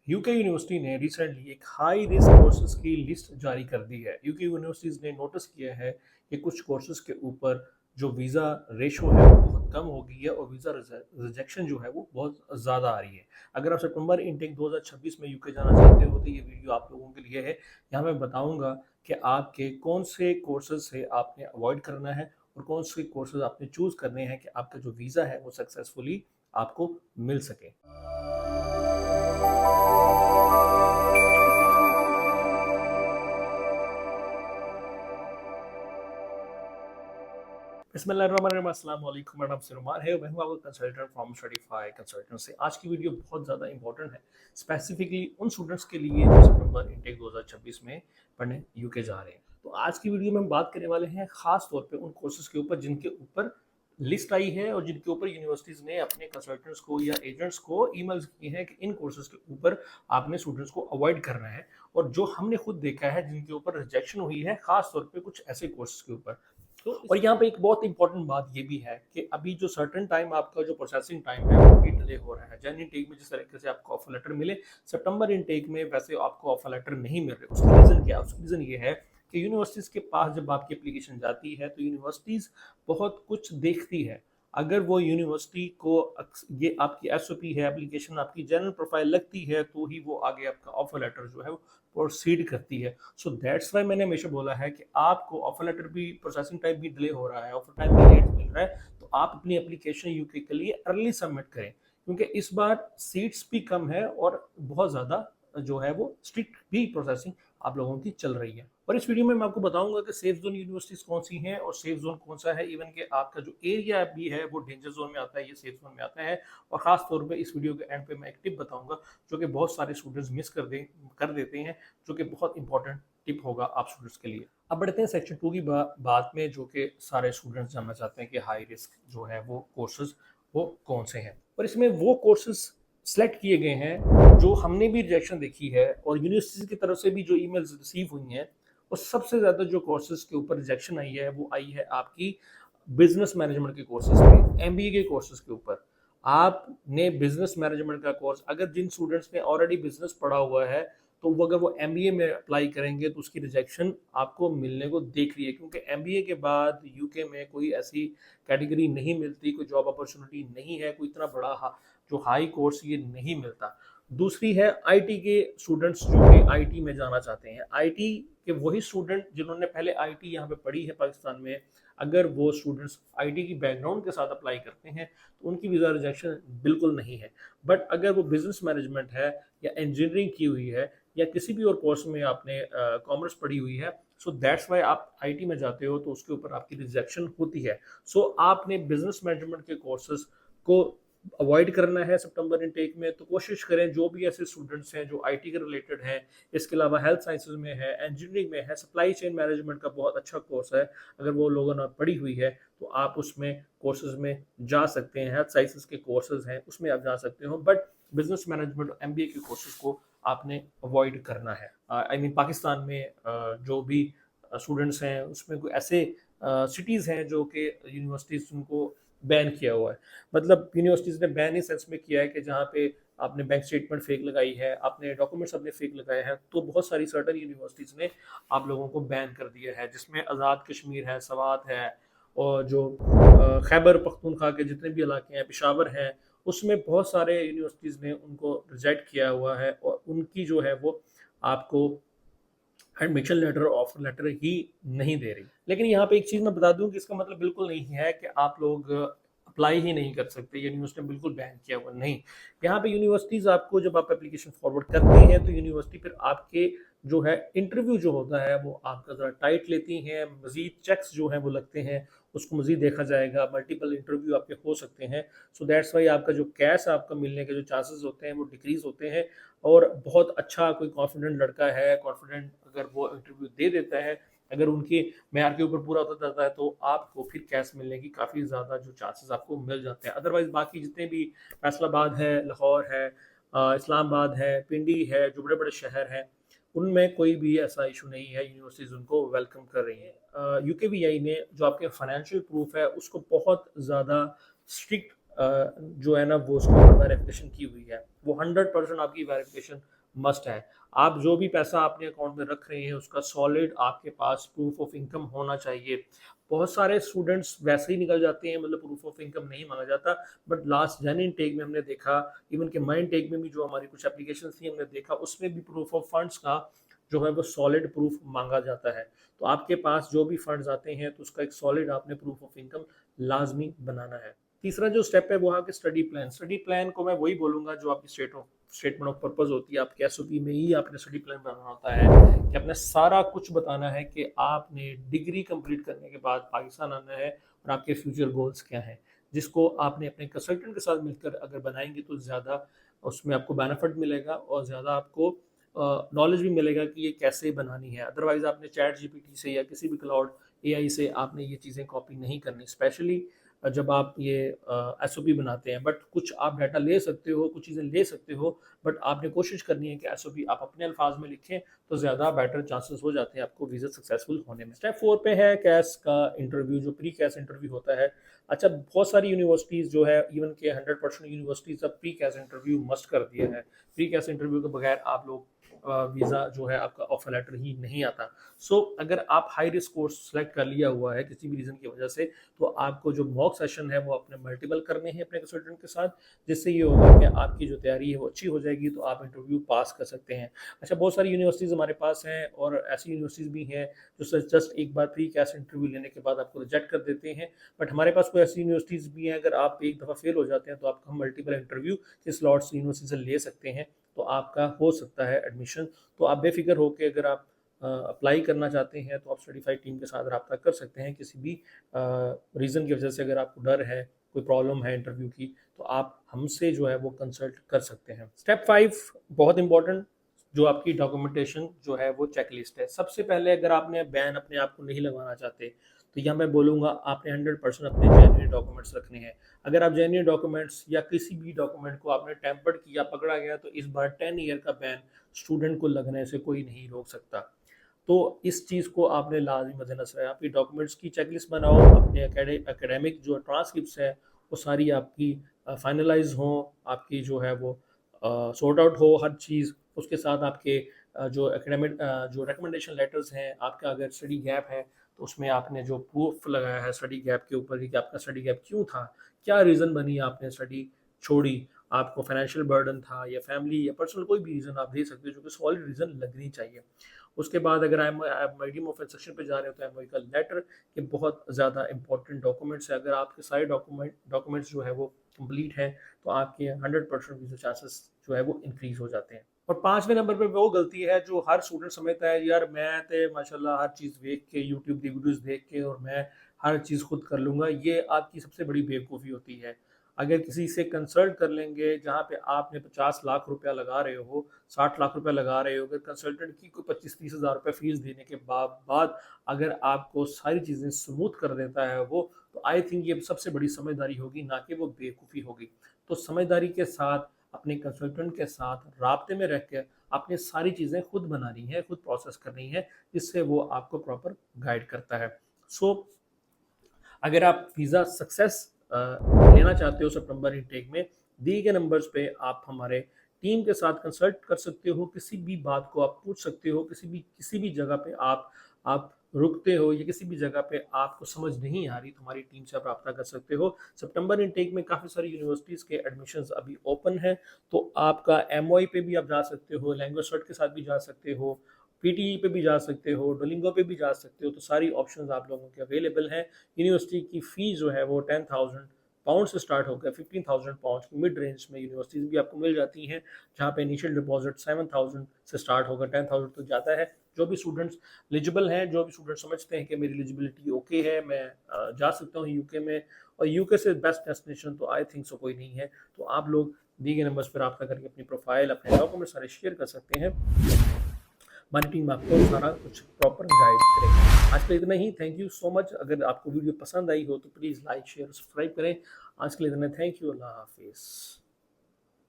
UK university ने recently एक high risk courses की लिस्ट जारी कर दी है। यूके यूनिवर्सिटीज़ ने नोटिस किया है कि कुछ कोर्सेज के ऊपर जो वीज़ा रेशो है वो बहुत कम हो गई है और वीज़ा रिजेक्शन जो है वो बहुत ज़्यादा आ रही है। अगर आप सितंबर इनटेक 2026 में यूके जाना चाहते हो तो ये वीडियो आप लोगों के लिए है। यहाँ मैं बताऊँगा कि आपके कौन से कोर्सेज से आपने अवॉइड करना है और कौन से कोर्सेज आपने चूज़ करने हैं कि आपका जो वीज़ा है वो सक्सेसफुली आपको मिल सके। बिस्मिल्लाहिर्रहमानिर्रहीम, अस्सलाम वालेकुम। मेरा नाम सिरुमान है और मैं हूं आपका कंसल्टेंट फ्रॉम स्टडीफाई कंसल्टेंसी। आज की वीडियो बहुत ज़्यादा इंपॉर्टेंट है, स्पेसिफिकली उन स्टूडेंट्स के लिए जो सितंबर इनटेक 2026 में पढ़ने यूके जा रहे हैं। तो आज की वीडियो में हम बात करने वाले हैं खास तौर पे उन कोर्सेज के ऊपर जिनके ऊपर लिस्ट आई है और जिनके ऊपर यूनिवर्सिटीज़ ने अपने कंसल्टेंट्स को या एजेंट्स को ईमेल्स किए हैं कि इन कोर्सेज के ऊपर आपने स्टूडेंट्स को अवॉइड करना है। और जो हमने खुद देखा है जिनके ऊपर रिजेक्शन हुई है, खास तौर पे कुछ ऐसे कोर्सेज के ऊपर। तो और यहाँ पे एक बहुत इंपॉर्टेंट बात ये भी है कि अभी जो सर्टेन टाइम आपका जो प्रोसेसिंग टाइम है वो भी डिले हो रहा है। जन इनटेक में जिस तरीके से आपको ऑफर लेटर मिले, सितंबर इनटेक में वैसे आपको ऑफर लेटर नहीं मिल रहे। उसकी रीज़न क्या है? उसकी रीज़न ये है कि यूनिवर्सिटीज़ के पास जब आपकी एप्लीकेशन जाती है तो यूनिवर्सिटीज़ बहुत कुछ देखती है। अगर वो यूनिवर्सिटी को ये आपकी एसओपी है, एप्लीकेशन आपकी जनरल प्रोफाइल लगती है तो ही वो आगे आपका ऑफर लेटर जो है वो प्रोसीड करती है। सो दैट्स वाई मैंने हमेशा बोला है कि आपको ऑफर लेटर भी प्रोसेसिंग टाइम भी डिले हो रहा है, ऑफर टाइम भी लेट मिल रहा है, तो आप अपनी एप्लीकेशन यूके के लिए अर्ली सबमिट करें, क्योंकि इस बार सीट्स भी कम है और बहुत ज़्यादा जो है वो स्ट्रिक्ट भी प्रोसेसिंग आप लोगों की चल रही है। और इस वीडियो में मैं आपको बताऊंगा कि सेफ जोन यूनिवर्सिटीज कौन सी हैं और सेफ जोन कौन सा है, इवन कि आपका जो एरिया भी है वो डेंजर जोन में आता है, ये सेफ जोन में आता है। और खास तौर पे इस वीडियो के एंड पे मैं एक टिप बताऊंगा जो कि बहुत सारे स्टूडेंट्स मिस कर देते हैं, जो कि बहुत इंपॉर्टेंट टिप होगा आप स्टूडेंट्स के लिए। अब बढ़ते हैं सेक्शन 2 की बात में, जो कि सारे स्टूडेंट्स जानना चाहते हैं कि हाई रिस्क जो है वो कोर्सेज वो कौन से हैं। और इसमें वो कोर्सेज सेलेक्ट किए गए हैं जो हमने भी रिजेक्शन देखी है और यूनिवर्सिटी की तरफ से भी जो ईमेल्स रिसीव हुई हैं, और सबसे ज़्यादा जो कोर्सेज के ऊपर रिजेक्शन आई है वो आई है आपकी बिजनेस मैनेजमेंट के कोर्सेज पे, एमबीए के कोर्सेज के ऊपर। आपने बिजनेस मैनेजमेंट का कोर्स, अगर जिन स्टूडेंट्स ने ऑलरेडी बिजनेस पढ़ा हुआ है तो वो अगर वो एमबीए में अप्लाई करेंगे तो उसकी रिजेक्शन आपको मिलने को देख रही है, क्योंकि एमबीए के बाद यूके में कोई ऐसी कैटेगरी नहीं मिलती, कोई जॉब अपॉर्चुनिटी नहीं है, कोई इतना बड़ा जो हाई कोर्स ये नहीं मिलता। दूसरी है आईटी के स्टूडेंट्स जो कि आईटी में जाना चाहते हैं। आईटी के वही स्टूडेंट जिन्होंने पहले आईटी यहाँ पे पढ़ी है पाकिस्तान में, अगर वो स्टूडेंट्स आईटी की बैकग्राउंड के साथ अप्लाई करते हैं तो उनकी वीज़ा रिजेक्शन बिल्कुल नहीं है। बट अगर वो बिजनेस मैनेजमेंट है या इंजीनियरिंग की हुई है या किसी भी और कोर्स में आपने कॉमर्स पढ़ी हुई है, सो दैट्स वाई आप आईटी में जाते हो तो उसके ऊपर आपकी रिजेक्शन होती है। सो आपने बिजनेस मैनेजमेंट के कोर्सेज को अवॉइड करना है सितंबर इनटेक में, तो कोशिश करें जो भी ऐसे स्टूडेंट्स हैं जो आईटी के रिलेटेड हैं, इसके अलावा हेल्थ साइंसेज में है, इंजीनियरिंग में है, सप्लाई चेन मैनेजमेंट का बहुत अच्छा कोर्स है, अगर वो लोगों ने पढ़ी हुई है तो आप उसमें कोर्सेज में जा सकते हैं। हेल्थ साइंसेज के कोर्सेज हैं उसमें आप जा सकते हो, बट बिजनेस मैनेजमेंट और एमबीए के कोर्सेज को आपने अवॉइड करना है। आई मीन पाकिस्तान में जो भी स्टूडेंट्स हैं उसमें कोई ऐसे सिटीज़ हैं जो कि यूनिवर्सिटीज़ उनको बैन किया हुआ है। मतलब यूनिवर्सिटीज़ ने बैन इस सेंस में किया है कि जहाँ पे आपने बैंक स्टेटमेंट फेक लगाई है, आपने डॉक्यूमेंट्स अपने फेक लगाए हैं, तो बहुत सारी सर्टन यूनिवर्सिटीज़ ने आप लोगों को बैन कर दिया है, जिसमें आज़ाद कश्मीर है, सवात है, और जो खैबर पख्तूनख्वा के जितने भी इलाके हैं, पेशावर हैं, उसमें बहुत सारे यूनिवर्सिटीज़ ने उनको रिजेक्ट किया हुआ है और उनकी जो है वो आपको एडमिशन लेटर ऑफर लेटर ही नहीं दे रही। लेकिन यहाँ पे एक चीज़ मैं बता दूं कि इसका मतलब बिल्कुल नहीं है कि आप लोग अप्लाई ही नहीं कर सकते, यूनिवर्सिटी ने बिल्कुल बैन किया हुआ नहीं। यहाँ पे यूनिवर्सिटीज़ आपको जब आप एप्लीकेशन फॉरवर्ड करते हैं तो यूनिवर्सिटी फिर आपके जो है इंटरव्यू जो होता है वो आपका ज़रा टाइट लेती हैं, मज़ीद चेक्स जो हैं वो लगते हैं, उसको मज़ीद देखा जाएगा, मल्टीपल इंटरव्यू आपके हो सकते हैं। सो दैट्स वाई आपका जो कैश आपका मिलने के जो चांसेस होते हैं वो डिक्रीज होते हैं। और बहुत अच्छा कोई कॉन्फिडेंट लड़का है, कॉन्फिडेंट अगर वो इंटरव्यू दे देता है, अगर उनके मैार के ऊपर पूरा उतर जाता है, तो आपको फिर कैश मिलने की काफ़ी ज़्यादा जो चांसेस आपको मिल जाते हैं। अदरवाइज़ बाकी जितने भी फैसलाबाद है, लाहौर है, इस्लामाबाद है, पिंडी है, जो बड़े बड़े शहर हैं, उनमें कोई भी ऐसा इशू नहीं है, यूनिवर्सिटीज़ उनको वेलकम कर रही हैं। यूकेवीआई ने जो आपके फाइनेंशियल प्रूफ है उसको बहुत ज़्यादा स्ट्रिक्ट जो है ना वो उसके ऊपर वेरिफिकेशन की हुई है, वो 100% आपकी वेरिफिकेशन मस्ट है। आप जो भी पैसा अपने अकाउंट में रख रहे हैं उसका सॉलिड आपके पास प्रूफ ऑफ इनकम होना चाहिए। बहुत सारे स्टूडेंट्स वैसे ही निकल जाते हैं, मतलब प्रूफ ऑफ इनकम नहीं मांगा जाता, बट लास्ट जैन इनटेक में हमने देखा, इवन के माई इनटेक में भी जो हमारी कुछ एप्लीकेशन थी हमने देखा, उसमें भी प्रूफ ऑफ फंड्स का जो है वो सॉलिड प्रूफ मांगा जाता है। तो आपके पास जो भी फंड्स आते हैं तो उसका एक सॉलिड आपने प्रूफ ऑफ इनकम लाजमी बनाना है। तीसरा जो स्टेप है वो आपके स्टडी प्लान। स्टडी प्लान को मैं वही बोलूंगा जो आपकी स्टेटमेंट ऑफ पर्पस होती है, आपके एसओपी में ही आपने स्टडी प्लान बनाना होता है कि आपने सारा कुछ बताना है कि आपने डिग्री कंप्लीट करने के बाद पाकिस्तान आना है और आपके फ्यूचर गोल्स क्या हैं, जिसको आपने अपने कंसल्टेंट के साथ मिलकर अगर बनाएंगे तो ज़्यादा उसमें आपको बेनिफिट मिलेगा और ज़्यादा आपको नॉलेज भी मिलेगा कि ये कैसे बनानी है। अदरवाइज आपने चैट जीपीटी से या किसी भी क्लाउड एआई से आपने ये चीज़ें कॉपी नहीं करनी, स्पेशली जब आप ये एसओपी बनाते हैं। बट कुछ आप डाटा ले सकते हो, कुछ चीज़ें ले सकते हो, बट आपने कोशिश करनी है कि एसओपी आप अपने अल्फाज में लिखें तो ज़्यादा बेटर चांसेस हो जाते हैं आपको वीज़ा सक्सेसफुल होने में। स्टेप 4 पे है कैस का इंटरव्यू, जो प्री कैस इंटरव्यू होता है। अच्छा, बहुत सारी यूनिवर्सिटीज़ जो है, इवन के 100% यूनिवर्सिटीज़ अब प्री कैस इंटरव्यू मस्ट कर दिया है। प्री कैस इंटरव्यू के बगैर आप लोग वीज़ा जो है आपका ऑफर लेटर ही नहीं आता। सो अगर आप हाई रिस्क कोर्स सेलेक्ट कर लिया हुआ है किसी भी रीज़न की वजह से, तो आपको जो मॉक सेशन है वो अपने मल्टीपल करने हैं अपने कंसल्टेंट के साथ, जिससे ये होगा कि आपकी जो तैयारी है वो अच्छी हो जाएगी, तो आप इंटरव्यू पास कर सकते हैं। अच्छा, बहुत सारी यूनिवर्सिटीज़ हमारे पास हैं और ऐसी यूनिवर्सिटीज़ भी हैं जो जस्ट एक बार प्री कैस इंटरव्यू लेने के बाद आपको रिजेक्ट कर देते हैं। बट हमारे पास कोई ऐसी यूनिवर्सिटीज़ भी हैं, अगर आप एक दफ़ा फेल हो जाते हैं तो आपको हम मल्टीपल इंटरव्यू के स्लॉट्स यूनिवर्सिटी से ले सकते हैं, तो आपका हो सकता है एडमिशन। तो आप बेफिक्र होकर अगर आप अप्लाई करना चाहते हैं तो आप सर्टिफाइड टीम के साथ रब्ता कर सकते हैं। किसी भी रीज़न की वजह से अगर आपको डर है, कोई प्रॉब्लम है इंटरव्यू की, तो आप हमसे जो है वो कंसल्ट कर सकते हैं। स्टेप 5 बहुत इंपॉर्टेंट, जो आपकी डॉक्यूमेंटेशन जो है वो चेकलिस्ट है। सबसे पहले अगर आपने बैन अपने आप को नहीं लगवाना चाहते तो यहाँ मैं बोलूँगा आपने 100% अपने जेन्युइन डॉक्यूमेंट्स रखने हैं। अगर आप जेन्युइन डॉक्यूमेंट्स या किसी भी डॉक्यूमेंट को आपने टेम्पर्ड किया, पकड़ा गया, तो इस बार 10 ईयर का बैन स्टूडेंट को लगने से कोई नहीं रोक सकता। तो इस चीज़ को आपने लाजमी मद्देनजर है, आपकी डॉक्यूमेंट्स की चेकलिस्ट बनाओ, अपने एकेडमिक जो ट्रांसक्रिप्ट्स है वो सारी आपकी फाइनलाइज हो, आपकी जो है वो सॉर्ट आउट हो हर चीज़। उसके साथ आपके जो एकेडमिक जो रिकमेंडेशन लेटर्स हैं, आपका अगर स्टडी गैप है तो उसमें आपने जो प्रूफ लगाया है स्टडी गैप के ऊपर कि आपका स्टडी गैप क्यों था, क्या रीज़न बनी आपने स्टडी छोड़ी, आपको फाइनेंशियल बर्डन था या फैमिली या पर्सनल, कोई भी रीज़न आप दे सकते हो जो कि सॉलिड रीज़न लगनी चाहिए। उसके बाद अगर मीडियम ऑफ सेक्शन पे जा रहे हो तो एमओई का लेटर, ये बहुत ज़्यादा इंपॉर्टेंट डॉक्यूमेंट्स है। अगर आपके सारे डॉक्यूमेंट्स जो है वो कंप्लीट हैं तो आपके 100% वीज़ा चांसेस जो है वो इंक्रीज़ हो जाते हैं। और 5वें नंबर पे वो गलती है जो हर स्टूडेंट समझता है, यार मैं तो माशाल्लाह हर चीज़ देख के, यूट्यूब की वीडियोस देख के और मैं हर चीज़ खुद कर लूँगा। ये आपकी सबसे बड़ी बेवकूफ़ी होती है। अगर किसी से कंसल्ट कर लेंगे जहाँ पे आपने 50 लाख रुपया लगा रहे हो, 60 लाख रुपया लगा रहे हो, अगर कंसल्टेंट की कोई 25-30 हज़ार रुपये फ़ीस देने के बाद अगर आपको सारी चीज़ें स्मूथ कर देता है वो, तो आई थिंक ये सबसे बड़ी समझदारी होगी, ना कि वो बेवकूफ़ी होगी। तो समझदारी के साथ अपने कंसल्टेंट के साथ राब्ते में रह के आपने सारी चीज़ें खुद बनानी है, खुद प्रोसेस करनी है, जिससे वो आपको प्रॉपर गाइड करता है। सो अगर आप वीज़ा सक्सेस लेना चाहते हो सितंबर इनटेक में, दिए गए नंबर्स पे आप हमारे टीम के साथ कंसल्ट कर सकते हो, किसी भी बात को आप पूछ सकते हो, किसी भी जगह पे आप रुकते हो या किसी भी जगह पे आपको समझ नहीं आ रही तो हमारी टीम से आप रब्ता कर सकते हो। सितंबर इनटेक में काफ़ी सारी यूनिवर्सिटीज़ के एडमिशन्स अभी ओपन हैं, तो आपका एमओई पे भी आप जा सकते हो, लैंग्वेज सर्ट के साथ भी जा सकते हो, पीटीई पे भी जा सकते हो, डुओलिंगो पे भी जा सकते हो। तो सारी ऑप्शंस आप लोगों के अवेलेबल हैं। यूनिवर्सिटी की फ़ीस जो है वो 10,000 पाउंड से स्टार्ट होकर 15,000 पाउंड की मिड रेंज में यूनिवर्सिटीज़ भी आपको मिल जाती हैं, जहाँ पे इनिशियल डिपॉजिट 7,000 से स्टार्ट होकर 10,000 तक जाता है। जो भी स्टूडेंट्स एलिजिबल हैं, जो भी स्टूडेंट समझते हैं कि मेरी एलिजिबिलिटी ओके है, मैं जा सकता हूँ यूके में, और यूके से बेस्ट डेस्टिनेशन तो आई थिंक सो कोई नहीं है, तो आप लोग दिए गए नंबर्स पर रब्ता करके अपनी प्रोफाइल, अपने डॉक्यूमेंट सारे शेयर कर सकते हैं। हमारी टीम आपको सारा कुछ प्रॉपर गाइड करेगी। आज के लिए इतना ही। Thank you so much. अगर आपको वीडियो पसंद आई हो तो प्लीज़ लाइक, शेयर, सब्सक्राइब करें। आज के लिए इतना, थैंक यू, अल्लाह हाफिज़।